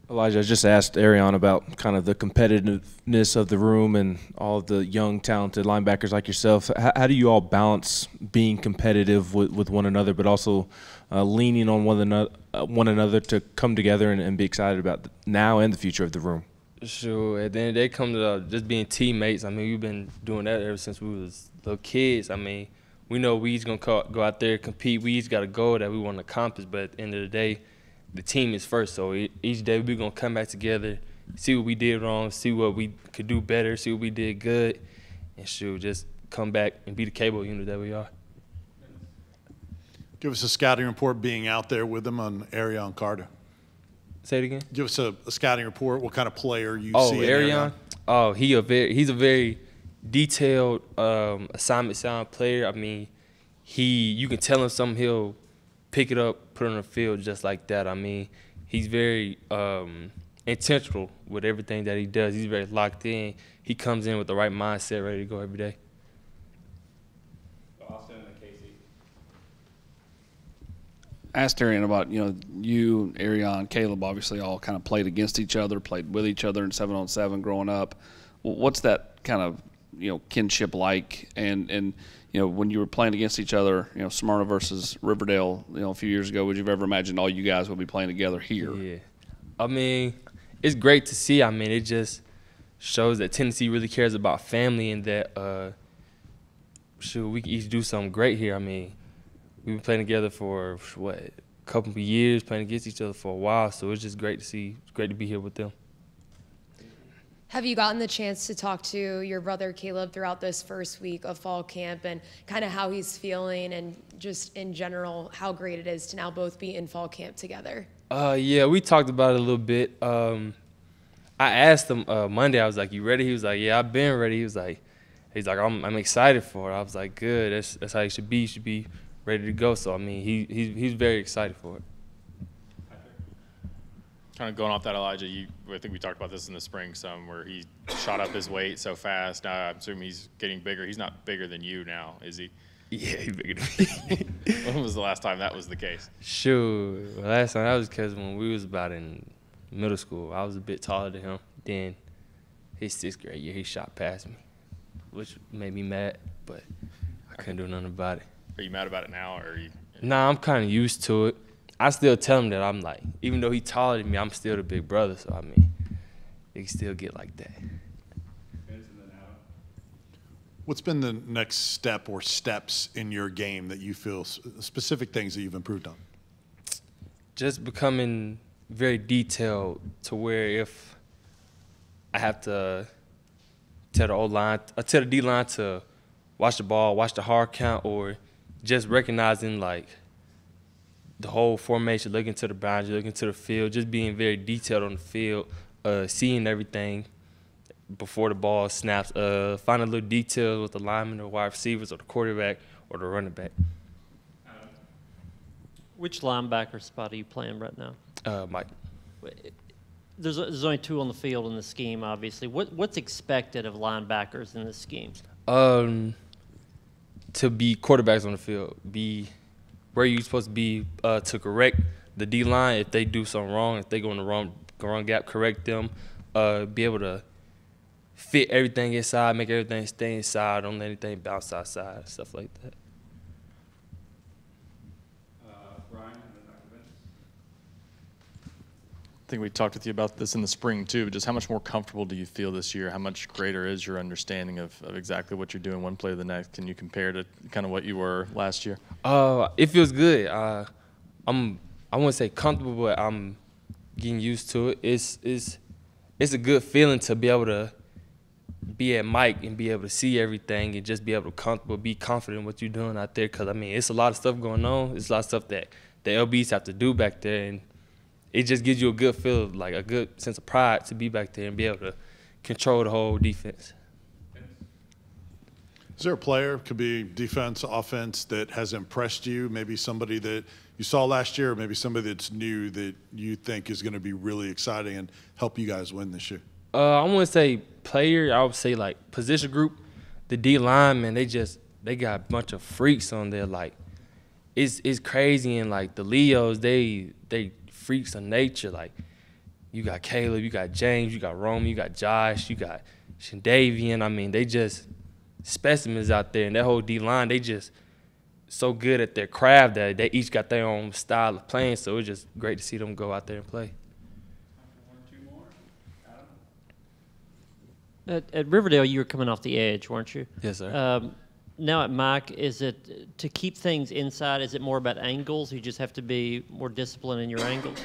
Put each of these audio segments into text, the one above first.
Elijah, I just asked Arion about kind of the competitiveness of the room and all of the young, talented linebackers like yourself. How do you all balance being competitive with one another, but also leaning on one another to come together and be excited about now and the future of the room? Sure. And then they come to just being teammates. I mean, we've been doing that ever since we was little kids. I mean, we know we each going to go out there, compete. We each got a goal that we want to accomplish, but at the end of the day, the team is first. So each day we're going to come back together, see what we did wrong, see what we could do better, see what we did good, and shoot, just come back and be the cable unit that we are. Give us a scouting report being out there with them on Arion Carter. Say it again? Give us a scouting report, what kind of player you see. Oh, Arion? Oh, he's a very detailed, assignment sound player. I mean, you can tell him something, he'll pick it up, put it on the field just like that. I mean, he's very intentional with everything that he does. He's very locked in. He comes in with the right mindset, ready to go every day. Austin and Casey. Asked Arion about, you, Arion, Caleb obviously all kind of played against each other, played with each other in 7-on-7 growing up. What's that kind of, kinship like? And when you were playing against each other, Smyrna versus Riverdale, a few years ago, would you have ever imagined all you guys would be playing together here? Yeah. I mean, it's great to see. I mean, it just shows that Tennessee really cares about family and that, we can each do something great here. I mean, we've been playing together for, a couple of years, playing against each other for a while, so it's just great to see. It's great to be here with them. Have you gotten the chance to talk to your brother Caleb throughout this first week of fall camp and kind of how he's feeling and just in general how great it is to now both be in fall camp together? Yeah, we talked about it a little bit. I asked him Monday, I was like, you ready? He was like, yeah, I've been ready. He's like, I'm excited for it. I was like, good. That's how you should be. You should be ready to go. So, I mean, he's very excited for it. Kind of going off that, Elijah, I think we talked about this in the spring some, where he shot up his weight so fast. Now I'm assuming he's getting bigger. He's not bigger than you now, is he? Yeah, he's bigger than me. When was the last time that was the case? Sure. Last time that was because when we was about in middle school, I was a bit taller than him. Then his 6th grade year, he shot past me, which made me mad, but I couldn't do nothing about it. Are you mad about it now, or are you? Nah, I'm kind of used to it. I still tell him that I'm like, even though he's taller than me, I'm still the big brother. So, I mean, it can still get like that. What's been the next step or steps in your game that you feel specific things that you've improved on? Just becoming very detailed to where if I have to tell the D-line to watch the ball, watch the hard count, or just recognizing like the whole formation, looking to the boundary, looking to the field, just being very detailed on the field, seeing everything before the ball snaps, finding little details with the linemen or wide receivers or the quarterback or the running back. Which linebacker spot are you playing right now? Mike. There's only 2 on the field in the scheme, obviously. What's expected of linebackers in this scheme? To be quarterbacks on the field, be where you're supposed to be to correct the D-line if they do something wrong, if they go in the wrong gap, correct them, be able to fit everything inside, make everything stay inside, don't let anything bounce outside, stuff like that. Brian and then Dr. Vince. I think we talked with you about this in the spring too, but just how much more comfortable do you feel this year? How much greater is your understanding of exactly what you're doing one play to the next? Can you compare to kind of what you were last year? It feels good. I wouldn't say comfortable, but I'm getting used to it. It's a good feeling to be able to be at Mike and be able to see everything and just be able to be confident in what you're doing out there. Because, I mean, it's a lot of stuff going on. It's a lot of stuff that the LBs have to do back there, and it just gives you a good feel, like a good sense of pride to be back there and be able to control the whole defense. Is there a player, could be defense, offense, that has impressed you, maybe somebody that you saw last year, or maybe somebody that's new that you think is going to be really exciting and help you guys win this year? I wouldn't say player. I would say, like, position group. The D-line, man, they got a bunch of freaks on there. Like, it's crazy, and like the Leos, they freaks of nature. Like you got Caleb, you got James, you got Roman, you got Josh, you got Shandavian. I mean, they just specimens out there, and that whole D line, they just so good at their craft that they each got their own style of playing. So it's just great to see them go out there and play. At Riverdale, you were coming off the edge, weren't you? Yes, sir. Now at Mike, is it to keep things inside? Is it more about angles? You just have to be more disciplined in your angles?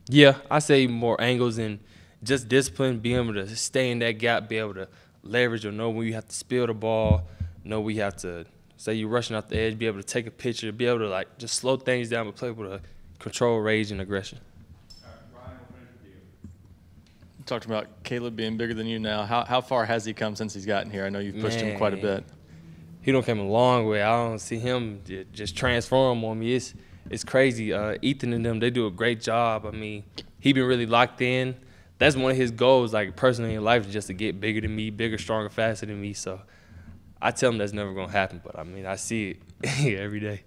Yeah, I say more angles and just discipline, being able to stay in that gap, be able to leverage or know when you have to spill the ball, know when you have to, say you're rushing off the edge, be able to take a picture, be able to like just slow things down but play with a control, rage, and aggression. You talked about Caleb being bigger than you now. How far has he come since he's gotten here? I know you've pushed him quite a bit. He don't come a long way. I don't see him just transform on me. It's crazy. Ethan and them, they do a great job. I mean, he been really locked in. That's one of his goals, like personally in life, is just to get bigger than me, bigger, stronger, faster than me. So I tell him that's never gonna happen. But I mean, I see it every day.